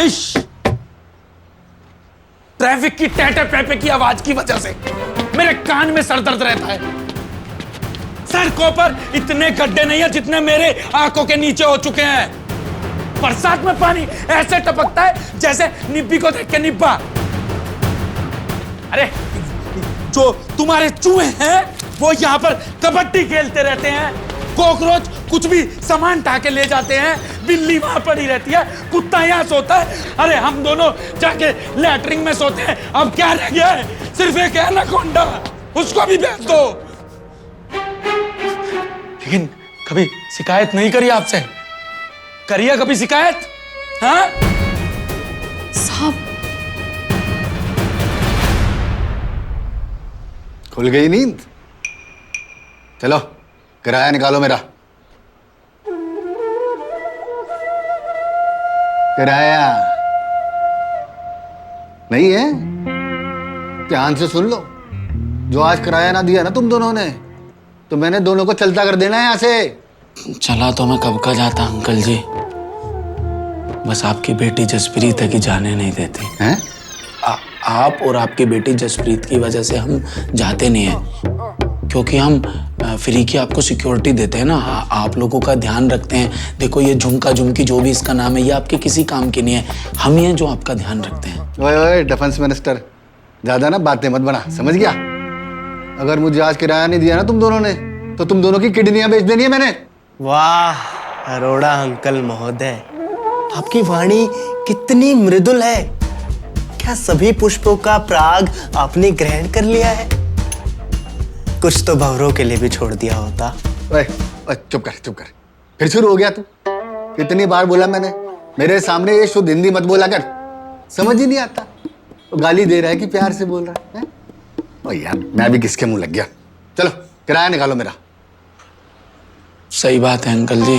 बदमाश! ट्रैफिक की टैटे पैपे की आवाज की वजह से मेरे कान में सर दर्द रहता है। सड़कों पर इतने गड्ढे नहीं है जितने मेरे आंखों के नीचे हो चुके हैं। बरसात में पानी ऐसे टपकता है जैसे निब्बी को देख के निब्बा। अरे जो तुम्हारे चूहे हैं वो यहाँ पर कबड्डी खेलते रहते हैं, कॉकरोच कुछ भी सामान ढा के ले जाते हैं, बिल्ली वहां पड़ी रहती है, कुत्ता यहाँ सोता है। अरे हम दोनों जाके लैटरिन में सोते हैं। अब क्या रह गया है? सिर्फ एक एनाकोंडा, उसको भी बेच दो। लेकिन कभी शिकायत नहीं करी आपसे? करिए कभी शिकायत? हाँ साहब, खुल गई नींद? चलो किराया निकालो मेरा। किराया नहीं है? ध्यान से सुन लो, जो आज किराया ना दिया ना तुम दोनों ने, तो मैंने दोनों को चलता कर देना है यहाँ से। चला तो मैं कब का जाता अंकल जी, बस आपकी बेटी जसप्रीत है कि जाने नहीं देती हैं? आप और आपकी बेटी जसप्रीत की वजह से हम जाते नहीं हैं, क्योंकि हम फ्री की आपको सिक्योरिटी देते हैं ना, आप लोगों का ध्यान रखते हैं। देखो ये झुमका झुमकी जो भी इसका नाम है, ये आपके किसी काम की नहीं है, हम ही हैं जो आपका ध्यान रखते हैं। ओए ओए डिफेंस मिनिस्टर, ज्यादा ना बातें मत बना, समझ गया? अगर मुझे आज किराया नहीं दिया ना तुम दोनों ने, तो तुम दोनों की किडनियां बेच देनी है मैंने। वाह अरोड़ा अंकल महोदय, आपकी वाणी कितनी मृदुल है। क्या सभी पुष्पों का पराग आपने ग्रहण कर लिया है? कुछ तो भंवरों के लिए भी छोड़ दिया होता। ओए चुप कर चुप कर, फिर शुरू हो गया तू। कितनी बार बोला मैंने, मेरे सामने ये शुद्ध हिंदी मत बोला कर, समझ ही नहीं आता। तो गाली दे रहा है कि प्यार से बोल रहा है? ओ यार मैं भी किसके मुंह लग गया। चलो किराया निकालो मेरा। सही बात है अंकल जी,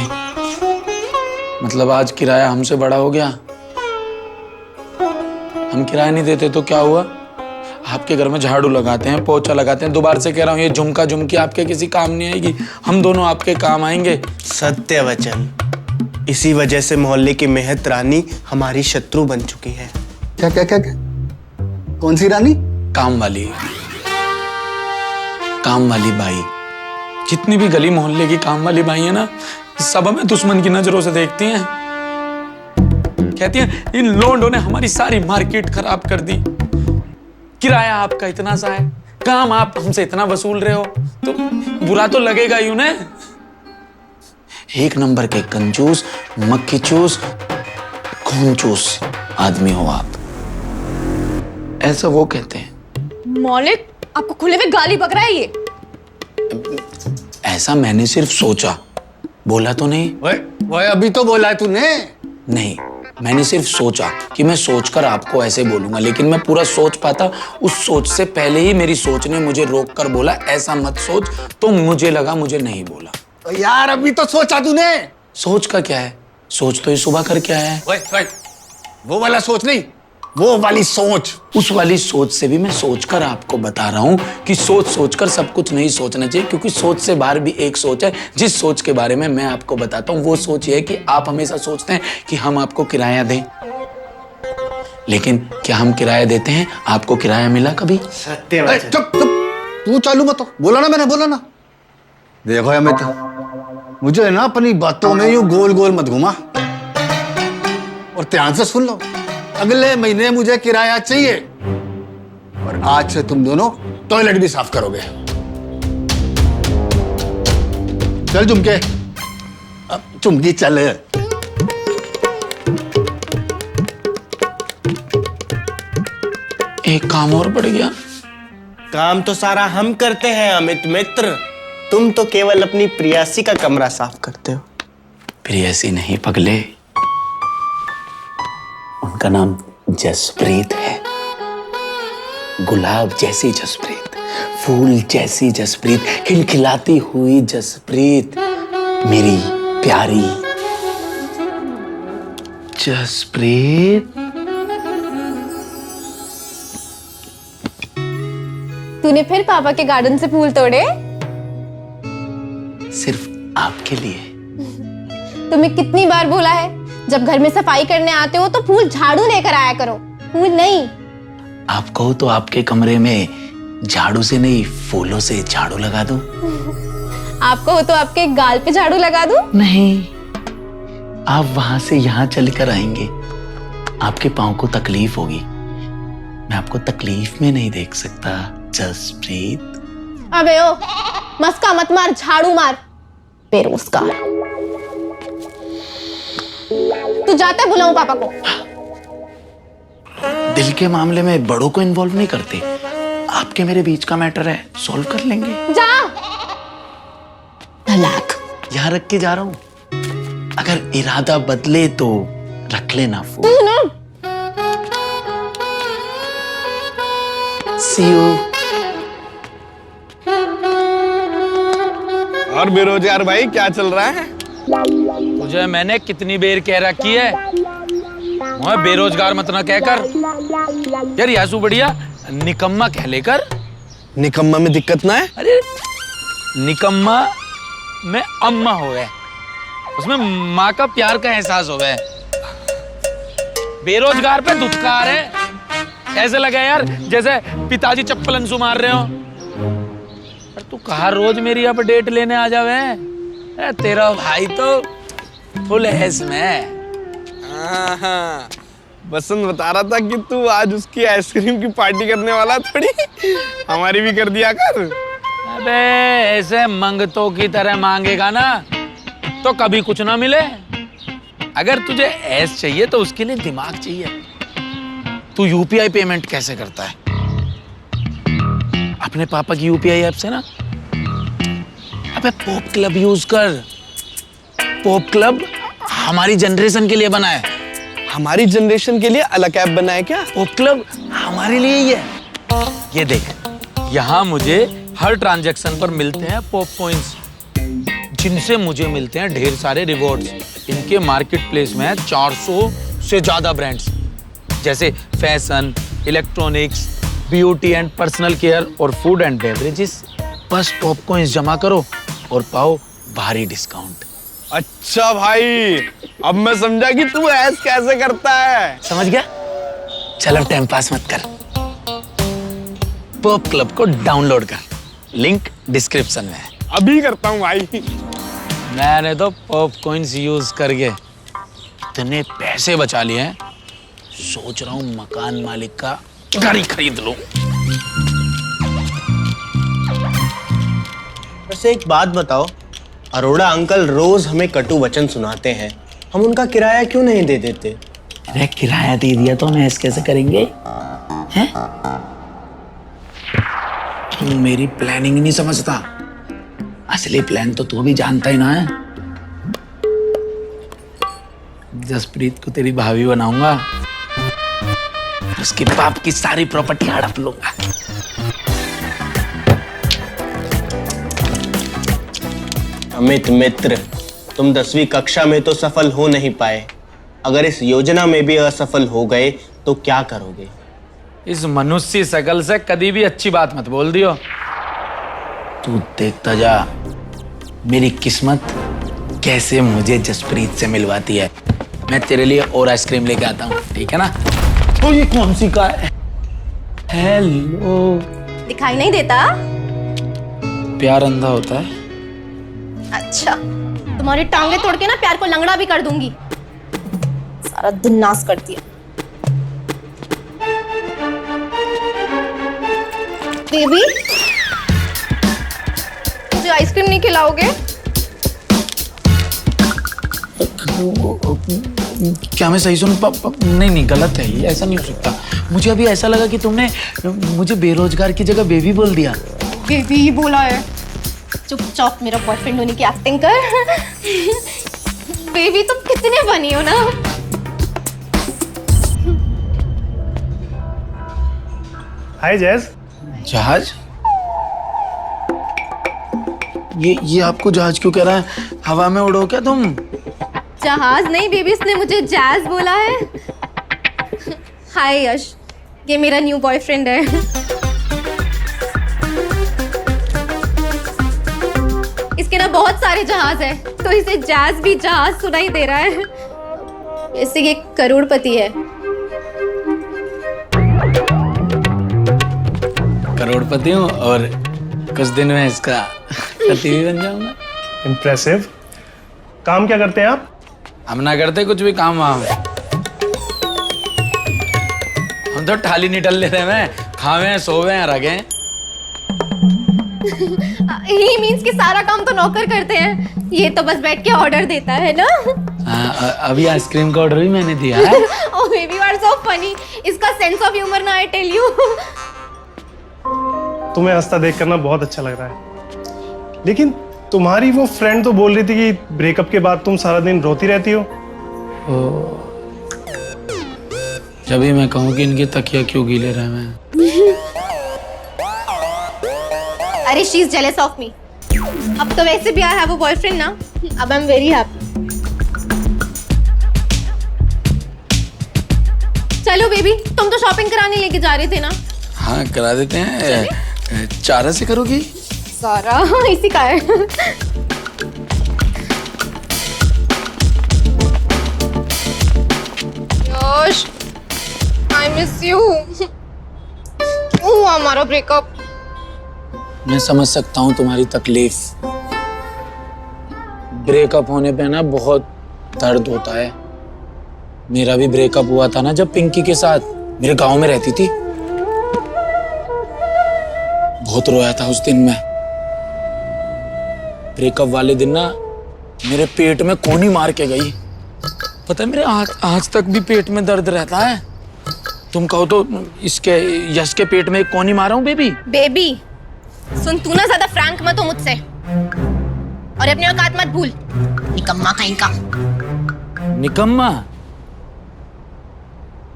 मतलब आज किराया हमसे बड़ा हो गया। हम किराया नहीं देते तो क्या हुआ? आपके घर में झाड़ू लगाते हैं, पोछा लगाते हैं। दोबारा से कह रहा हूँ, ये झुमका झुमकी आपके किसी काम नहीं आएगी, हम दोनों आपके काम आएंगे। सत्य वचन। इसी वजह से मोहल्ले की मेहत रानी हमारी शत्रु बन चुकी है। क्या क्या क्या क्या? कौन सी रानी? काम वाली बाई। जितनी भी गली मोहल्ले की काम वाली बाई है ना, सब हमें दुश्मन की नजरों से देखती हैं। कहती हैं इन लोंडों ने हमारी सारी मार्केट खराब कर दी, किराया आपका इतना सा है, काम आप हमसे इतना वसूल रहे हो, तो बुरा तो लगेगा ही उन्हें। एक नंबर के कंजूस, मक्खी चूस, खून चूस आदमी हो आप, ऐसा वो कहते हैं। मौलिक आपको खुले में गाली बक रहा है ये? ऐसा मैंने सिर्फ सोचा, बोला तो नहीं। वो अभी तो बोला है तूने। नहीं, मैंने सिर्फ सोचा कि मैं सोचकर आपको ऐसे बोलूंगा, लेकिन मैं पूरा सोच पाता उस सोच से पहले ही मेरी सोच ने मुझे रोक कर बोला ऐसा मत सोच, तो मुझे लगा मुझे नहीं बोला। यार अभी तो सोचा तूने। सोच का क्या है? सोच तो ये सुबह करके आया है। वो वाला सोच नहीं, वो वाली सोच। उस वाली सोच से भी मैं सोचकर आपको बता रहा हूं कि सोच सोचकर सब कुछ नहीं सोचना चाहिए, क्योंकि सोच से बाहर भी एक सोच है जिस सोच के बारे में मैं आपको बताता हूं। वो सोच ये है कि आप हमेशा सोचते हैं कि हम आपको किराया दें, लेकिन क्या हम किराया देते हैं? आपको किराया मिला कभी? सत्य वचन। चुप चुप, तू चालू मत हो। बोला ना मैंने, बोला ना। देखो अमित, मुझे ना अपनी बातों में यूं गोल गोल मत घुमा, और ध्यान से सुन लो। अगले महीने मुझे किराया चाहिए, और आज से तुम दोनों टॉयलेट भी साफ करोगे। चल झुमके, अब झुमकी चल। एक काम और बढ़ गया। काम तो सारा हम करते हैं अमित मित्र, तुम तो केवल अपनी प्रियासी का कमरा साफ करते हो। प्रियसी नहीं पगले, उनका नाम जसप्रीत है। गुलाब जैसी जसप्रीत, फूल जैसी जसप्रीत, खिलखिलाती हुई जसप्रीत, मेरी प्यारी जसप्रीत। तूने फिर पापा के गार्डन से फूल तोड़े? सिर्फ आपके लिए। तुम्हें कितनी बार बोला है जब घर में सफाई करने आते हो तो फूल झाड़ू लेकर आया करो, फूल नहीं। आप कहो तो आपके कमरे में झाड़ू से नहीं फूलों से झाड़ू लगा दूं? आपको हो तो आपके गाल पे झाड़ू लगा दूं? नहीं, आप वहां से यहां चलकर आएंगे, आपके पांव को तकलीफ होगी। मैं आपको तकलीफ में नहीं देख सकता जसप्रीत। अबे ओ, मस्का मत मार, झाड़ू मार, बेरोजगार। तू जाता है, बुलाऊं पापा को? दिल के मामले में बड़ों को इन्वॉल्व नहीं करते। आपके मेरे बीच का मैटर है, सॉल्व कर लेंगे। जा। तलाक। यहां रख के जा रहा हूं, अगर इरादा बदले तो रख लेना फोन। तू ना See you. और बेरोजगार भाई क्या चल रहा है? तुझे मैंने कितनी बेर कह रखी है, मैं बेरोजगार मत ना कहकर। यार यासू बढ़िया निकम्मा कह लेकर। निकम्मा में दिक्कत ना है? अरे निकम्मा में अम्मा हो गए, उसमें माँ का प्यार का एहसास हो गए। बेरोजगार पे धुतकार है, ऐसे लगा यार जैसे पिताजी चप्पल अंसू मार रहे हो। पर तू कहा रोज मेरी अपडेट लेने आ जावे। तेरा भाई तो फुल है इसमें। हाँ, बसंत बता रहा था कि तू आज उसकी आइसक्रीम की पार्टी करने वाला, थोड़ी हमारी भी कर दिया कर। अबे ऐसे मंगतों की तरह मांगेगा ना तो कभी कुछ ना मिले। अगर तुझे ऐस चाहिए तो उसके लिए दिमाग चाहिए। तू यूपीआई पेमेंट कैसे करता है? अपने पापा की यूपीआई ऐप से ना। अबे पॉप क्लब यूज कर। पॉप क्लब हमारी जनरेशन के लिए बना है। हमारी जनरेशन के लिए अलग ऐप बना है क्या? पॉप क्लब हमारे लिए ही है। ये देख, यहाँ मुझे हर ट्रांजैक्शन पर मिलते हैं पॉप कॉइंस, जिनसे मुझे मिलते हैं ढेर सारे रिवॉर्ड्स। इनके मार्केट प्लेस में 400 से ज्यादा ब्रांड्स, जैसे fashion, electronics, beauty and personal care और फूड एंड बेवरेजेस। बस पॉपकॉर्न्स जमा करो और पाओ भारी डिस्काउंट। अच्छा भाई, अब मैं समझा कि तू ऐस कैसे करता है। समझ गया? चल अब टाइम पास मत कर, पॉप क्लब को डाउनलोड कर, लिंक डिस्क्रिप्शन में है। अभी करता हूँ भाई। मैंने तो पॉपकॉर्न्स यूज करके इतने पैसे बचा लिए हैं, सोच रहा हूँ मकान मालिक का गाड़ी खरीद लूं। वैसे एक बात बताओ, अरोड़ा अंकल रोज हमें कटु वचन सुनाते हैं, हम उनका किराया क्यों नहीं दे देते? अरे किराया दे दिया तो हम ऐसे कैसे करेंगे हैं? तू मेरी प्लानिंग नहीं समझता, असली प्लान तो तू भी जानता ही ना है। जसप्रीत को तेरी भाभी बनाऊंगा, उसके बाप की सारी प्रॉपर्टी हड़प लूंगा। अमित मित्र, तुम 10वीं कक्षा में तो सफल हो नहीं पाए, अगर इस योजना में भी असफल हो गए तो क्या करोगे? इस मनुष्य शकल से कभी भी अच्छी बात मत बोल दियो। तू देखता जा मेरी किस्मत कैसे मुझे जसप्रीत से मिलवाती है। मैं तेरे लिए और आइसक्रीम लेके आता हूँ, ठीक है ना? तो ये कौन सी का है? हेलो। दिखाई नहीं देता? प्यार अंधा होता है। अच्छा, तुम्हारी टांगे तोड़ के ना प्यार को लंगड़ा भी कर दूंगी। सारा दिन नाश कर दिया। बेबी, मुझे आइसक्रीम नहीं खिलाओगे? क्या मैं सही सुन नहीं, गलत है ये, ऐसा नहीं हो सकता। मुझे अभी ऐसा लगा कि तुमने मुझे बेरोजगार की जगह बेबी बोल दिया। बेबी ही बोला है। चुपचाप मेरा बॉयफ्रेंड होने की एक्टिंग कर। बेबी तुम कितने बनी हो ना। हाय जैस। जहाज? ये आपको जहाज क्यों कह रहा है? हवा में उड़ो क्या तुम? जहाज नहीं बेबी, इसने मुझे जैज बोला है। हाय यश, ये मेरा न्यू बॉयफ्रेंड है। इसके ना बहुत सारे जहाज है, तो इसे जैज भी जहाज सुनाई दे रहा है। वैसे ये करोड़पति है। करोड़पति हूँ और कुछ दिन में इसका पति भी बन जाऊंगा। इम्प्रेसिव। काम क्या करते हैं आप? हम ना करते कुछ भी काम वाम। हम तो थाली नहीं टल लेते हैं, खावे सोवे हैं रगे। ही मीन्स कि सारा काम तो नौकर करते हैं, ये तो बस बैठ के ऑर्डर देता है ना। अभी आइसक्रीम का ऑर्डर भी मैंने दिया है। Oh baby you are so funny. इसका सेंस ऑफ ह्यूमर ना, आई टेल यू। तुम्हें हंसता देख करना बहुत अच्छा लग रहा है, लेकिन तुम्हारी वो फ्रेंड तो बोल रही थी कि ब्रेकअप के बाद तुम सारा दिन रोती रहती हो। जब भी मैं कहूँ कि इनकी तकिया क्यों गीले रहे मैं। अरे she is jealous of me. अब तो वैसे भी आई हैव अ बॉयफ्रेंड ना, अब आई एम वेरी हैप्पी। चलो बेबी, तुम तो शॉपिंग कराने लेके जा रहे थे ना। हाँ करा देते हैं। चारा से करोगी? सारा इसी का है। यश, आई मिस यू। हमारा ब्रेकअप। मैं समझ सकता हूँ तुम्हारी तकलीफ। ब्रेकअप होने पे ना बहुत दर्द होता है। मेरा भी ब्रेकअप हुआ था ना जब पिंकी के साथ मेरे गांव में रहती थी। बहुत रोया था उस दिन मैं। ब्रेकअप वाले दिन ना मेरे पेट में कोनी मार के गई। पता है मेरे आज तक भी पेट में दर्द रहता है। तुम कहो तो इसके यश के पेट में एक कोनी मारा हूं बेबी। बेबी सुन, तू ना ज्यादा फ्रैंक मत हो मुझसे और अपनी औकात मत भूल। निकम्मा कहीं का। निकम्मा?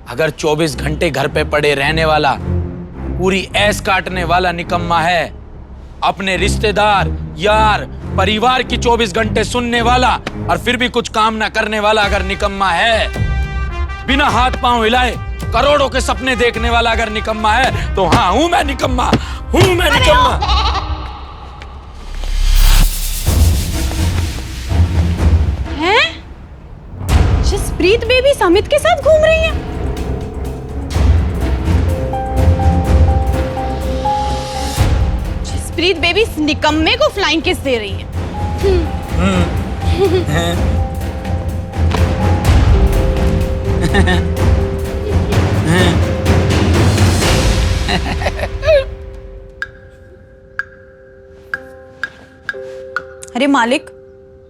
अगर 24 घंटे घर पे पड़े रहने वाला, पूरी ऐस काटने वाला निकम्मा है, अपने रिश्तेदार, यार, परिवार की 24 घंटे सुनने वाला और फिर भी कुछ काम ना करने वाला अगर निकम्मा है, बिना हाथ पांव हिलाए करोड़ों के सपने देखने वाला अगर निकम्मा है, तो हाँ हूं मैं निकम्मा, हूं मैं निकम्मा। हैं? जसप्रीत बेबी समित के साथ घूम रही है। जसप्रीत बेबी निकम्मे को फ्लाइंग किस दे रही है। अरे मालिक,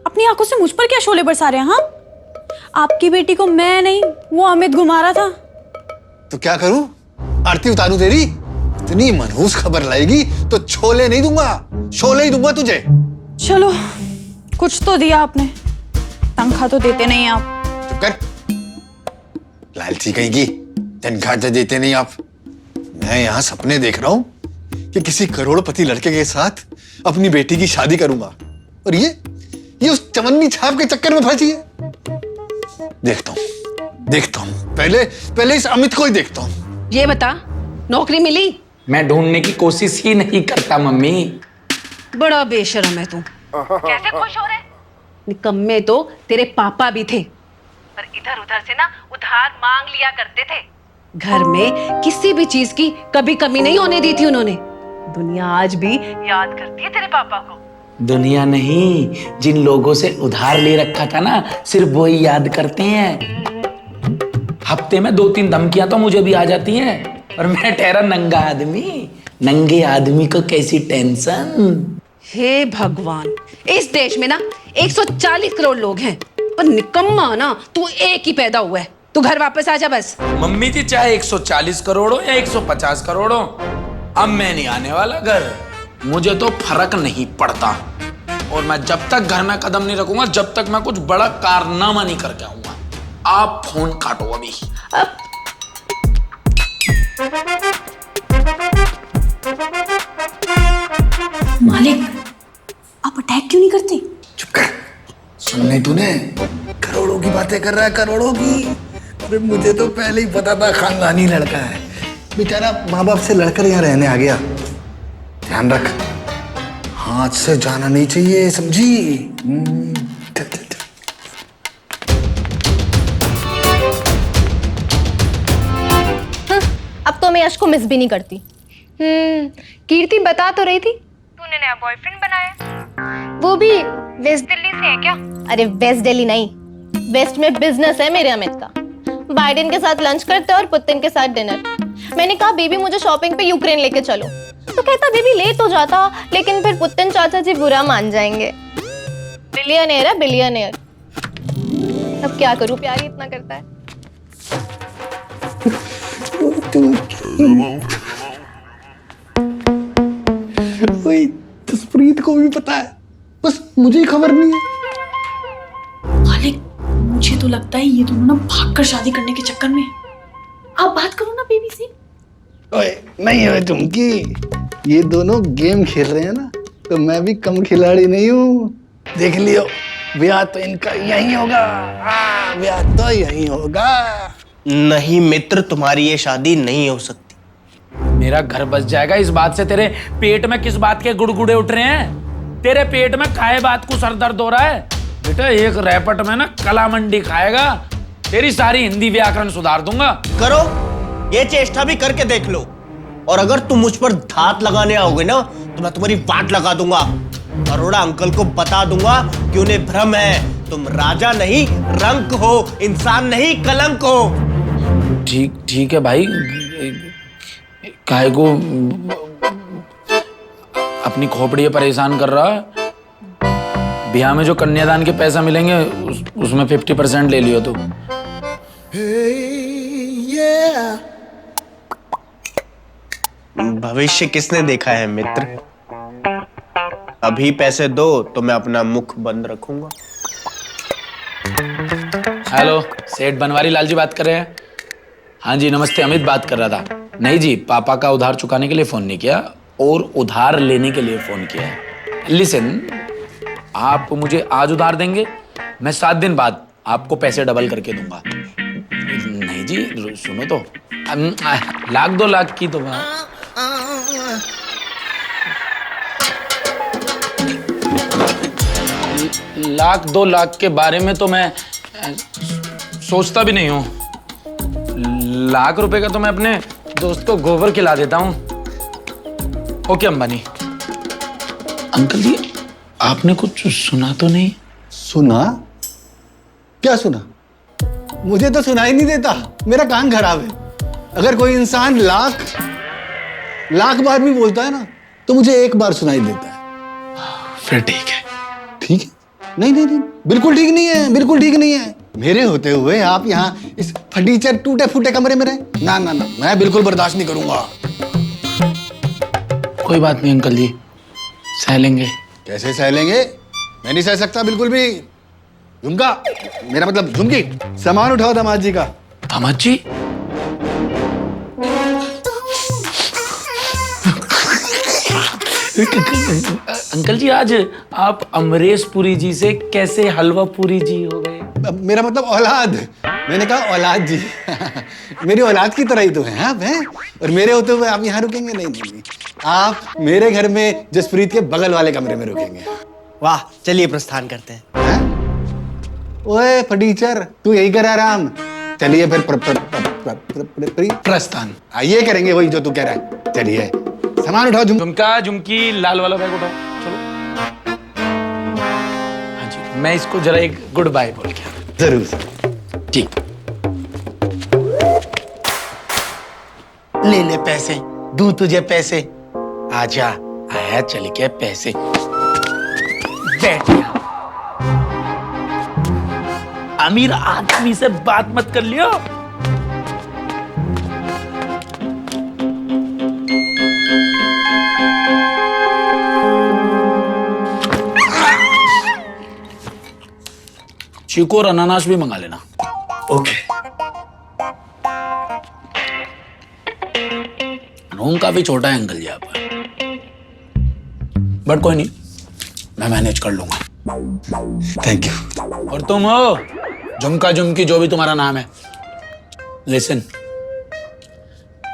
अपनी आंखों से मुझ पर क्या शोले बरसा रहे हैं? हाँ, आपकी बेटी को मैं नहीं वो अमित घुमा रहा था। तो क्या करूं? आरती उतारूं तेरी? इतनी मनहूस खबर लाएगी तो छोले नहीं दूंगा, शोले ही दूंगा तुझे। चलो कुछ तो दिया आपने, तनख्वाह तो देते नहीं आप। चुप कर, लालची कहीं की। तनख्वाह तो देते नहीं आप। मैं यहाँ सपने देख रहा हूँ कि किसी करोड़पति लड़के के साथ अपनी बेटी की शादी करूंगा, और ये उस चवन्नी छाप के चक्कर में फंसी है। देखता हूँ पहले इस अमित को ही देखता हूँ। ये बता, नौकरी मिली? मैं ढूंढने की कोशिश ही नहीं करता मम्मी। बड़ा बेशर्म है तू। कैसे खुश हो रहे? निकम्मे तो तेरे पापा भी थे, पर इधर उधर से ना उधार मांग लिया करते थे। घर में किसी भी चीज की कभी कमी नहीं होने दी थी उन्होंने। दुनिया आज भी याद करती है तेरे पापा को। दुनिया नहीं, जिन लोगों से उधार ले रखा था ना, सिर्फ वही याद करते हैं। हफ्ते में 2-3 धमकियां तो मुझे भी आ जाती हैं, और मैं ठहरा नंगा आदमी। नंगे आदमी को कैसी टेंशन। हे भगवान, इस देश में ना 140 करोड़ लोग हैं, पर निकम्मा ना तू एक ही पैदा हुआ है। तू घर वापस आ जा बस। मम्मी जी चाहे 140 करोड़ हो या 150 करोड़ हो, अब मैं नहीं आने वाला घर। मुझे तो फर्क नहीं पड़ता, और मैं जब तक घर में कदम नहीं रखूंगा, जब तक मैं कुछ बड़ा कारनामा नहीं करके आऊंगा। आप फोन काटो अभी। मालिक, आप अटैक क्यों नहीं करते? चुप कर, सुन नहीं तूने? करोड़ों की बातें कर रहा है, करोड़ों की। अरे मुझे तो पहले ही पता था खानदानी लड़का है। बेचारा माँ बाप से लड़कर यहाँ रहने आ गया। ध्यान रख, हाथ से जाना नहीं चाहिए, समझी? चल चल चल। मैं यश को मिस भी नहीं करती। कीर्ति बता तो रही थी तूने नया बॉयफ्रेंड बनाया, वो भी वेस्ट दिल्ली से है क्या? अरे वेस्ट दिल्ली नहीं, वेस्ट में बिजनेस है मेरे अमित का। बाइडेन के साथ लंच करते और पुतिन के साथ डिनर। मैंने कहा बेबी मुझे शॉपिंग पे यूक्रेन लेके चलो, तो कहता बेबी ले तो जाता, लेकिन फिर पुतिन चाचा जी बुरा मान जाएंगे। बिलियनेयर है बिलियनेयर। अब क्या करूं, प्यार ही इतना करता है। जसप्रीत को भी पता है, बस मुझे ही खबर नहीं है। मालिक, मुझे तो लगता है ये दोनों ना भागकर शादी करने के चक्कर में। आप बात करो ना बेबी से। ओए नहीं है झुमकी, ये दोनों गेम खेल रहे हैं ना, तो मैं भी कम खिलाड़ी नहीं हूँ। देख लियो, ब्याह तो इनका यही होगा। ब्याह तो यही होगा। नहीं मित्र, तुम्हारी ये शादी नहीं हो सकती। मेरा घर बस जाएगा इस बात से। तेरे पेट में किस बात के गुड़गुड़े उठ रहे हैं? तेरे पेट में काहे बात को सर दर्द हो रहा है? बेटा एक रैपट में ना कला मंडी खाएगा, तेरी सारी हिंदी व्याकरण सुधार दूंगा। करो, ये चेष्टा भी करके देख लो, और अगर तुम मुझ पर धात लगाने आओगे ना तो मैं तुम्हारी वाट लगा दूंगा। अरोड़ा अंकल को बता दूंगा कि उन्हें भ्रम है, तुम राजा नहीं रंक हो, इंसान नहीं कलंक हो। ठीक है भाई, काहे को अपनी खोपड़ी परेशान कर रहा है? ब्याह में जो कन्यादान के पैसा मिलेंगे उसमें 50% ले लियो तुम। भविष्य किसने देखा है मित्र? अभी पैसे दो तो मैं अपना मुख बंद रखूंगा। हेलो, सेठ बनवारी लाल जी बात कर रहे हैं? हाँ जी नमस्ते, अमित बात कर रहा था। नहीं जी, पापा का उधार चुकाने के लिए फोन नहीं किया, और उधार लेने के लिए फोन किया है। लिसन, आप मुझे आज उधार देंगे, मैं 7 दिन बाद आपको पैसे डबल करके दूंगा। नहीं जी सुनो तो, 1-2 लाख की तो बात। लाख 2 लाख के बारे में तो मैं सोचता भी नहीं हूँ। लाख रुपए का तो मैं अपने दोस्त को गोबर खिला देता हूँ। ओके अंबानी। अंकल जी, आपने कुछ सुना तो नहीं? सुना? क्या सुना? मुझे तो सुनाई नहीं देता, मेरा कान खराब है। अगर कोई इंसान लाख बार भी बोलता है ना, तो मुझे एक बार सुनाई देता है। फिर ठीक है। ठीक है? नहीं, बिल्कुल ठीक नहीं है, बिल्कुल ठीक नहीं है। मेरे होते हुए आप यहाँ इस फर्नीचर टूटे फूटे कमरे में रहे? ना, मैं बिल्कुल बर्दाश्त नहीं करूंगा। कोई बात नहीं अंकल जी, सह लेंगे। कैसे सह लेंगे? मैं नहीं सह सकता बिल्कुल भी। झुमका, मेरा मतलब झुमकी, सामान उठाओ दामाद जी का। दामाद जी? अंकल जी, आज आप अमरीश पुरी जी से कैसे हलवा पुरी जी हो गए? मेरा मतलब औलाद। मैंने कहा औलाद जी। मेरी औलाद की तरह ही तो हैं आप, हैं? और मेरे होते हुए आप यहाँ रुकेंगे? नहीं, आप मेरे घर में जसप्रीत के बगल वाले कमरे में रुकेंगे। वाह, चलिए प्रस्थान करते हैं। ओए फर्नीचर, तू यही कर आराम। चलिए फिर प्रस्थान। ये करेंगे वही जो तू कह रहा है। चलिए सामान उठाओ। झुमका, झुमकी, लाल वाला बैग उठाओ, चलो। हाँ जी, मैं इसको जरा एक गुड बाय बोल के आता। जरूर। ठीक। ले पैसे, दूं तुझे पैसे। आजा, आया चल के पैसे। बैठ यहाँ। अमीर आदमी से बात मत कर लियो। चीकू और अनानास भी मंगा लेना। ओके। रूम काफी छोटा है अंकल जी यहाँ पर, बट कोई नहीं, मैं मैनेज कर लूंगा। Thank you. और तुम हो झुमका झुमकी जो भी तुम्हारा नाम है, लिसन,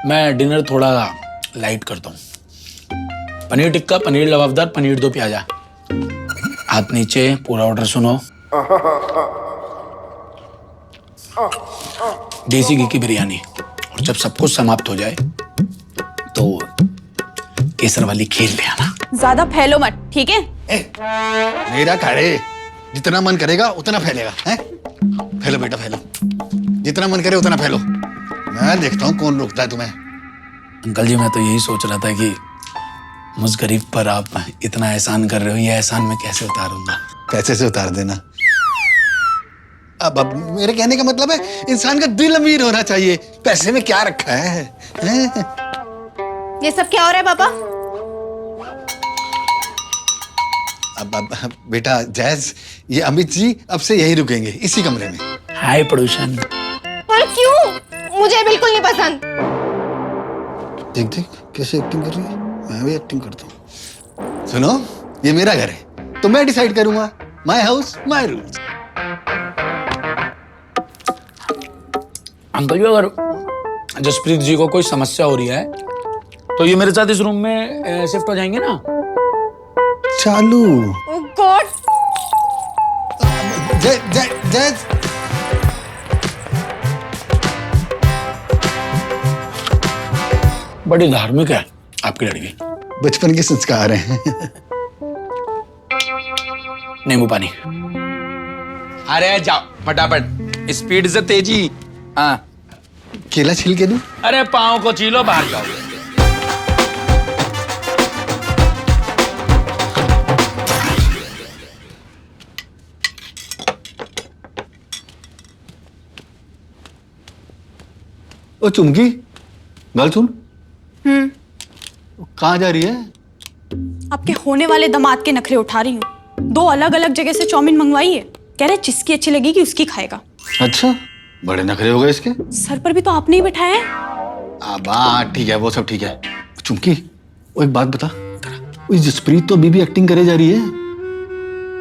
मैं डिनर थोड़ा लाइट करता हूँ। पनीर टिक्का, पनीर लबाबदार, पनीर 2 प्याजा। हाथ नीचे, पूरा ऑर्डर सुनो। देसी घी की बिरयानी, और जब सब कुछ समाप्त हो जाए तो केसर वाली खेल ले आना। ज्यादा फैलो मत, ठीक है? मेरा करे, जितना मन करेगा उतना फैलेगा, हैं? फैलो बेटा फैलो, जितना मन करे उतना फैलो। मैं देखता हूँ कौन रोकता है तुम्हें। अंकल जी, मैं तो यही सोच रहा था कि मुझ गरीब पर आप इतना एहसान कर रहे हो, ये एहसान मैं कैसे उतारूंगा? पैसे से उतार देना। अब मेरे कहने का मतलब है इंसान का दिल अमीर होना चाहिए, पैसे में क्या रखा है, हैं? ये सब क्या हो रहा है पापा? अब बेटा जैज, ये अमित जी अब से यही रुकेंगे इसी कमरे में। हाय पड़ोसन। पर क्यों? मुझे बिल्कुल नहीं पसंद। देख देख कैसे एक्टिंग कर रही है, मैं भी एक्टिंग करता हूँ। सुनो, ये मेरा घर है तो मैं डिसाइड करूंगा, my house my rules. Uncle ji, अगर जसप्रीत जी को कोई समस्या हो रही है तो ये मेरे साथ इस रूम में शिफ्ट हो जाएंगे ना? चालू। ओह गॉड। जय जय जय। बड़ी धार्मिक है आपकी लड़की। बचपन के संस्कार हैं। नींबू पानी। अरे जाओ फटाफट, स्पीड से तेजी। हाँ, केला छील के दूं? अरे पाँव को छीलो, बाहर जाओ। ओ चुमकी, गल सुन। कहाँ जा रही है? आपके होने वाले दामाद के नखरे उठा रही हूँ। 2 अलग अलग जगह से चाउमीन मंगवाई है, कह रहे जिसकी अच्छी लगेगी उसकी खाएगा। अच्छा, बड़े नखरे हो गए इसके। सर पर भी तो आपने ही बिठाया है। बात ठीक है, वो सब ठीक है। चुमकी, वो एक बात बता, वो जसप्रीत तो अभी भी एक्टिंग करे जा रही है,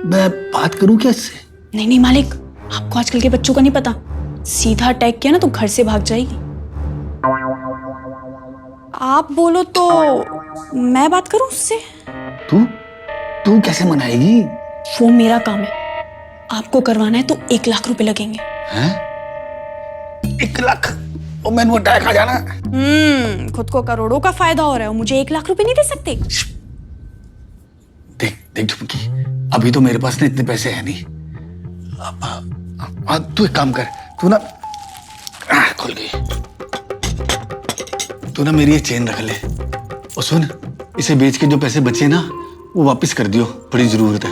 मैं बात करूं क्या इससे? नहीं नहीं मालिक, आपको आजकल के बच्चों का नहीं पता, सीधा अटैक किया ना तो घर से भाग जाएगी। आप बोलो तो मैं बात करूं उससे? तू कैसे मनाएगी? वो मेरा काम है, आपको करवाना है तो 1 लाख रुपए लगेंगे। हैं? 1 लाख? ओ मैंने वो खा जाना। खुद को करोड़ों का फायदा हो रहा है, मुझे 1 लाख रुपए नहीं दे सकते? देख देख चुमकी, अभी तो मेरे पास ना इतने पैसे हैं नहीं। तू एक काम कर, तू ना खुल गई, तू ना मेरी ये चेन रख ले और सुन, इसे बेच के जो पैसे बचे ना वो वापस कर दियो, बड़ी जरूरत है।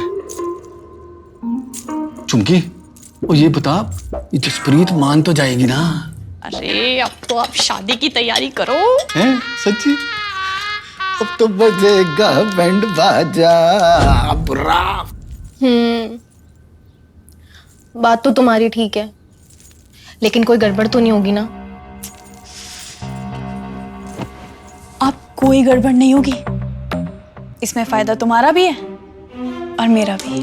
चुमकी, और ये बता, ये जसप्रीत मान तो जाएगी ना? अरे अब तो आप शादी की तैयारी करो। हैं? सच्ची? अब तो बजेगा बैंड बाजा। बुरा। बात तो तुम्हारी ठीक है, लेकिन कोई गड़बड़ तो नहीं होगी ना? अब कोई गड़बड़ नहीं होगी, इसमें फायदा तुम्हारा भी है और मेरा भी।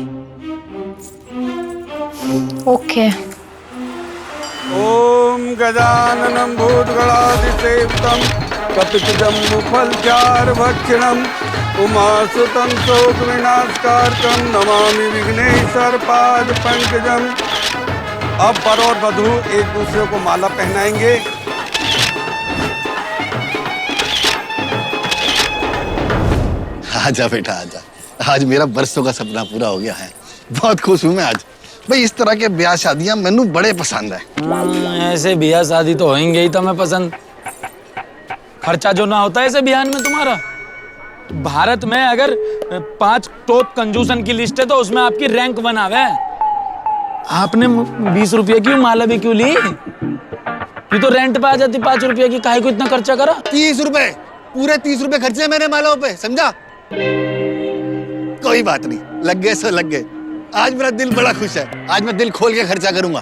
ओके। ओम गजाननं भूतगणाधिसेवितं कपितजम्बुफलचारुभक्षणं उमासुतं शोकविनाशकारकं नमामि विघ्नेश्वरपादपङ्कजम्। अब वर और वधू एक दूसरे को माला पहनाएंगे। आजा बेटा आजा, आज मेरा बरसों का सपना पूरा हो गया है, बहुत खुश हूं मैं आज। भाई इस तरह के ब्याह शादियां मैनू बड़े पसंद है। ऐसे ब्याह शादी तो होंगे ही, तो मैं पसंद। खर्चा जो ना होता है ऐसे ब्याह में तुम्हारा। भारत में अगर 5 टॉप कंजूसन की लिस्ट है तो उसमें आपकी रैंक 1 आवे। आपने 20 रुपये की माला भी क्यों ली? ये तो रेंट पे आ जाती 5 रुपये की, काहे को इतना खर्चा करा? 30 रुपए, पूरे 30 रुपए खर्चे मैंने मालाओं पे, समझा? कोई बात नहीं, लग गए सो लग गए। आज मेरा दिल बड़ा खुश है, आज मैं दिल खोल के खर्चा करूंगा।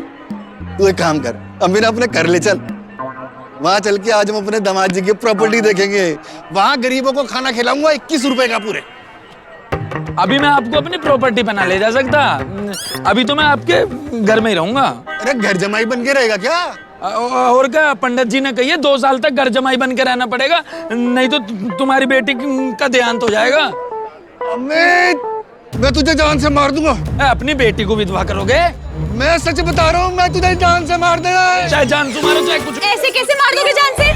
तू एक काम कर, अम्मी ना अपने घर ले चल, वहां चल के आज हम अपने दामाद जी की प्रॉपर्टी देखेंगे, वहां गरीबों को खाना खिलाऊंगा 21 रुपए का पूरे। अभी मैं आपको अपनी प्रॉपर्टी बना ले जा सकता, अभी तो मैं आपके घर में ही रहूंगा। अरे घर जमाई बन के रहेगा क्या? और क्या, पंडित जी ने कही 2 साल तक घर जमाई बन के रहना पड़ेगा, नहीं तो तुम्हारी बेटी का देहांत हो जाएगा। अमित, मैं तुझे जान से मार दूंगा। अपनी बेटी को विधवा करोगे? मैं सच बता रहा हूँ, मैं तुझे जान से मार देगा। चाहे जान से मारो चाहे कुछ। ऐसे कैसे मार दोगे जान से?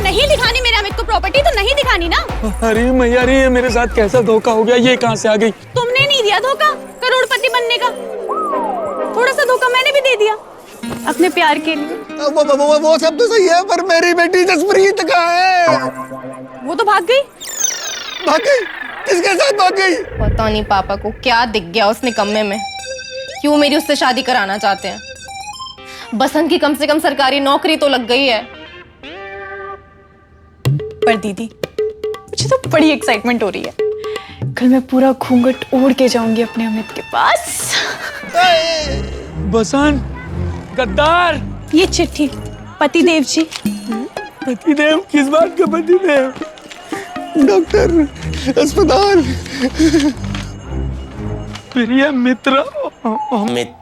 नहीं दिखानी मेरे अमित को प्रॉपर्टी, तो नहीं दिखानी ना। अरे मैया रे, ये मेरे साथ कैसा धोखा हो गया, ये कहाँ से आ गई? तुमने नहीं दिया धोखा करोड़पति बनने का, थोड़ा सा धोखा मैंने भी दे दिया अपने प्यार के लिए। वो सब तो सही है, पर मेरी बेटी जसप्रीत कहाँ है? वो तो भाग गई। भाग गई? किसके साथ भाग गई? पता नहीं पापा को क्या दिख गया उस निकम्मे में, क्यों मेरी उससे शादी कराना चाहते हैं। बसंत की कम से कम सरकारी नौकरी तो लग गई है। पर दीदी, मुझे तो बड़ी एक्साइटमेंट हो रही है। कल मैं पूरा घूंघट ओढ़ के जाऊंगी अपने अमित के पास। बसंत, गद्दार। ये चिट्ठी पतिदेव जी। पतिदेव? किस बात का पतिदेव? डॉक्टर, अस्पताल। प्रिय मित्र अमित,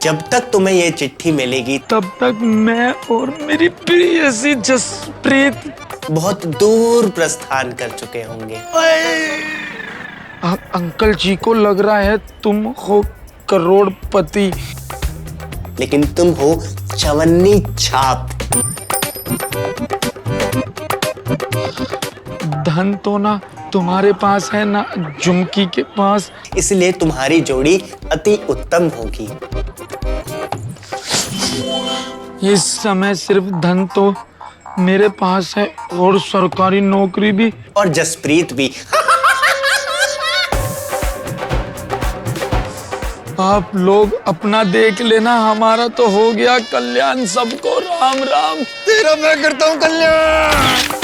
जब तक तुम्हें ये चिट्ठी मिलेगी तब तक मैं और मेरी प्रियसी जसप्रीत बहुत दूर प्रस्थान कर चुके होंगे। अंकल जी को लग रहा है तुम हो करोड़पति, लेकिन तुम हो चवन्नी छाप। धन तो ना तुम्हारे पास है ना झुमकी के पास, इसलिए तुम्हारी जोड़ी अति उत्तम होगी। इस समय सिर्फ धन तो मेरे पास है और सरकारी नौकरी भी। और जसप्रीत भी। आप लोग अपना देख लेना, हमारा तो हो गया कल्याण। सबको राम राम। तेरा मैं करता हूँ कल्याण।